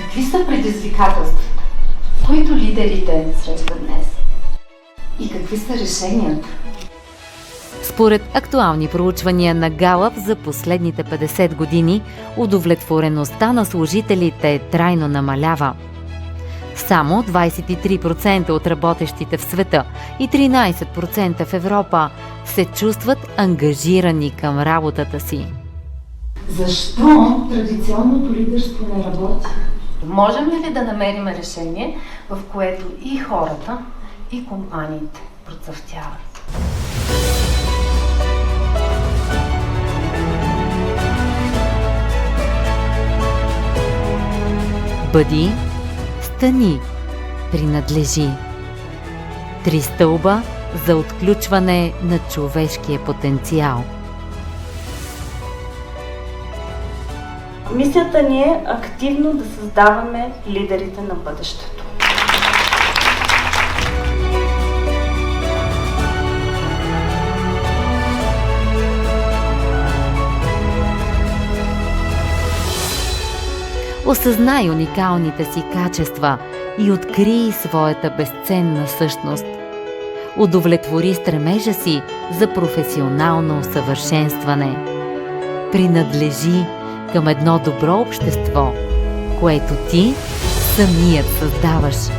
Какви са предизвикателствата, които лидерите срещат днес? И какви са решенията? Според актуални проучвания на Галъп за последните 50 години, удовлетвореността на служителите трайно намалява. Само 23% от работещите в света и 13% в Европа се чувстват ангажирани към работата си. Защо традиционното лидерство не работи? Можем ли да намерим решение, в което и хората, и компаниите процъфтяват? Бъди, стани, принадлежи. 3 стълба за отключване на човешкия потенциал. Мисията ни е активно да създаваме лидерите на бъдещето. Осъзнай уникалните си качества и открий своята безценна същност. Удовлетвори стремежа си за професионално усъвършенстване. Принадлежи към едно добро общество, което ти самият създаваш.